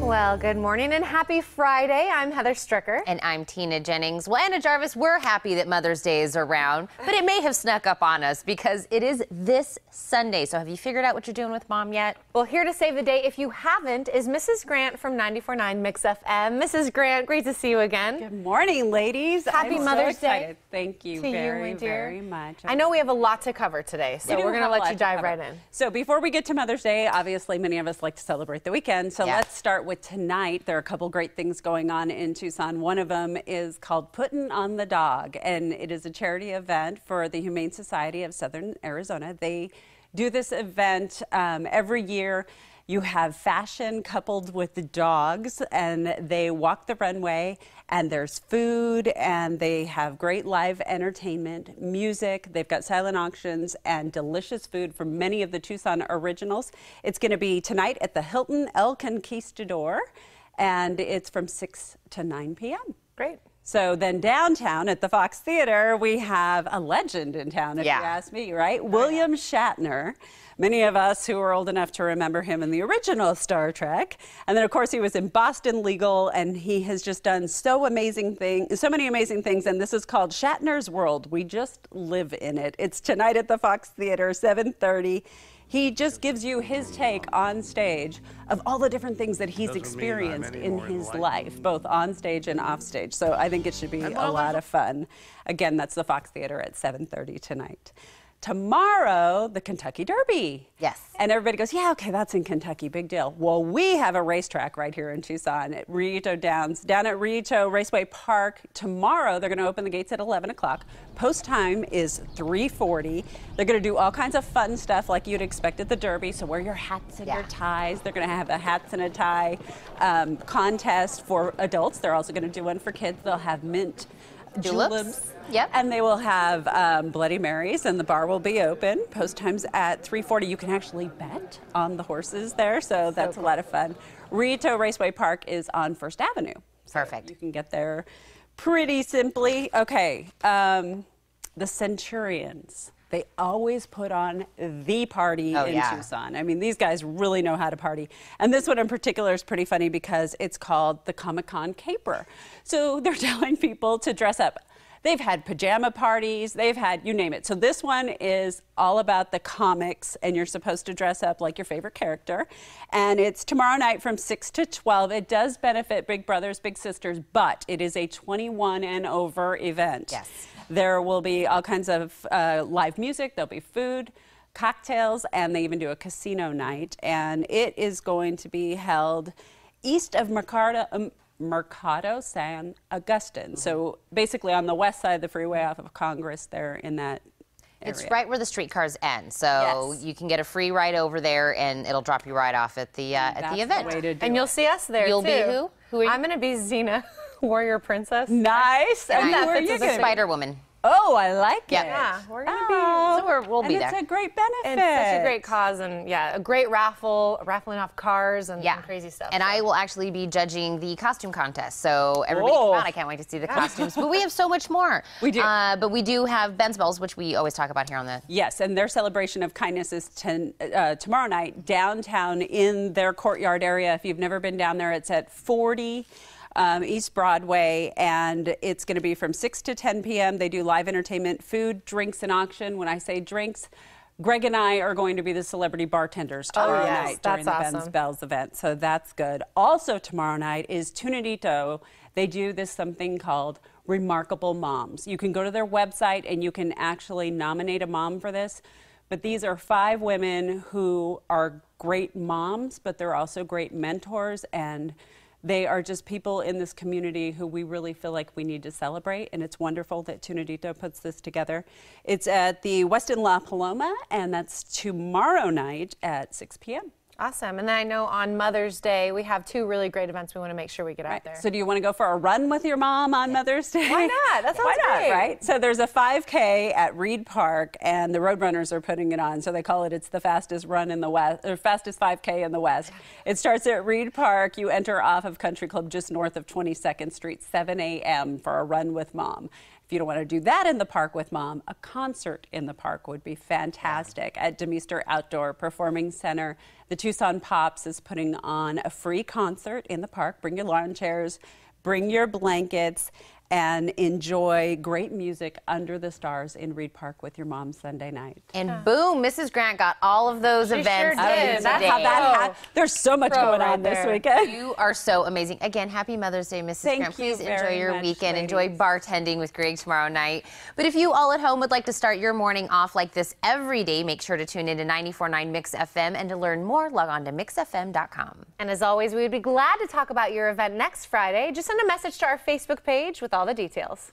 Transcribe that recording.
Well, good morning and happy Friday. I'm Heather Stricker. And I'm Tina Jennings. Well, Anna Jarvis, we're happy that Mother's Day is around, but it may have snuck up on us because it is this Sunday. So have you figured out what you're doing with Mom yet? Well, here to save the day, if you haven't, is Mrs. Grant from 94.9 MIXfm. Mrs. Grant, great to see you again. Good morning, ladies. Happy Mother's Day. Thank you to very, you, my dear. very much. I know we have a lot to cover today, so we're going to let you dive right in. So before we get to Mother's Day, obviously many of us like to celebrate the weekend. So let's start with tonight. There are a couple great things going on in Tucson. One of them is called Puttin' on the Dog, and it is a charity event for the Humane Society of Southern Arizona. They do this event every year. You have fashion coupled with the dogs, and they walk the runway, and there's food, and they have great live entertainment, music. They've got silent auctions and delicious food from many of the Tucson originals. It's going to be tonight at the Hilton El Conquistador, and it's from 6 to 9 p.m. Great. So then downtown at the Fox Theater, we have a legend in town, if you ask me, right? William Shatner. Many of us who are old enough to remember him in the original Star Trek. And then, of course, he was in Boston Legal, and he has just done so many amazing things. And this is called Shatner's World. We just live in it. It's tonight at the Fox Theater, 7:30. He just gives you his take on stage of all the different things that he's experienced in his life, both on stage and off stage. So I think it should be a lot of fun. Again, that's the Fox Theater at 7:30 tonight. Tomorrow, the Kentucky Derby. Yes. And everybody goes, yeah, okay, that's in Kentucky, big deal. Well, we have a racetrack right here in Tucson at Rillito Downs, down at Rillito Raceway Park. Tomorrow, they're going to open the gates at 11 o'clock. Post time is 3:40. They're going to do all kinds of fun stuff like you'd expect at the Derby. So wear your hats and your ties. They're going to have a hats and a tie contest for adults. They're also going to do one for kids. They'll have mint juleps. Yep. And they will have Bloody Marys, and the bar will be open. Post time's at 3:40. You can actually bet on the horses there, so that's a lot of fun. Rillito Raceway Park is on First Avenue. Perfect. So you can get there pretty simply. Okay, the Centurions. They always put on the party in Tucson. I mean, these guys really know how to party. And this one in particular is pretty funny because it's called the Comic-Con Caper. So they're telling people to dress up. They've had pajama parties, they've had, you name it. So this one is all about the comics, and you're supposed to dress up like your favorite character. And it's tomorrow night from 6 to 12. It does benefit Big Brothers, Big Sisters, but it is a 21 and over event. Yes. There will be all kinds of live music, there'll be food, cocktails, and they even do a casino night. And it is going to be held east of Mercado San Agustin. So basically on the west side of the freeway off of Congress there in that area. It's right where the streetcars end. So you can get a free ride over there and it'll drop you right off at the event. The way to do And you'll see us there You'll too. be who? Who are you? I'm going to be Xena, Warrior Princess. Nice. And who are you the Spider-Woman. Oh, I like it. Yeah, we're going to be. So we'll be there. It's a great benefit. And such a great cause, and a great raffle, raffling off cars and crazy stuff. And I will actually be judging the costume contest. So everybody come out. I can't wait to see the costumes. But we have so much more. We do. But we do have Ben's Bells, which we always talk about here on the... Yes, and their celebration of kindness is tomorrow night downtown in their courtyard area. If you've never been down there, it's at 40 East Broadway, and it's going to be from 6 to 10 p.m. They do live entertainment, food, drinks, and auction. When I say drinks, Greg and I are going to be the celebrity bartenders tomorrow night during the Ben's Bells event, so that's good. Also tomorrow night is Tunadito. They do this something called Remarkable Moms. You can go to their website and you can actually nominate a mom for this. But these are 5 women who are great moms, but they're also great mentors, and they are just people in this community who we really feel like we need to celebrate, and it's wonderful that Tunadito puts this together. It's at the Westin La Paloma, and that's tomorrow night at 6 p.m. Awesome. And then I know on Mother's Day, we have 2 really great events we want to make sure we get out there. So do you want to go for a run with your mom on Mother's Day? Why not? That sounds great. Right? So there's a 5K at Reed Park, and the Roadrunners are putting it on. So they call it's the fastest run in the West, or fastest 5K in the West. It starts at Reed Park. You enter off of Country Club just north of 22nd Street, 7 a.m. for a run with Mom. If you don't want to do that in the park with mom, a concert in the park would be fantastic. At Demeester Outdoor Performing Center, the Tucson Pops is putting on a free concert in the park. Bring your lawn chairs, bring your blankets, and enjoy great music under the stars in Reed Park with your mom Sunday night. And boom, Mrs. Grant got all of those She events. sure did. in That's today. how that There's so much Pro going right on this there. weekend. You are so amazing. Again, happy Mother's Day, Mrs. Thank Grant. you Please enjoy very your much, weekend. ladies. Enjoy bartending with Greg tomorrow night. But if you all at home would like to start your morning off like this every day, make sure to tune in to 94.9 Mix FM. And to learn more, log on to MIXfm.com. And as always, we would be glad to talk about your event next Friday. Just send a message to our Facebook page with all the details.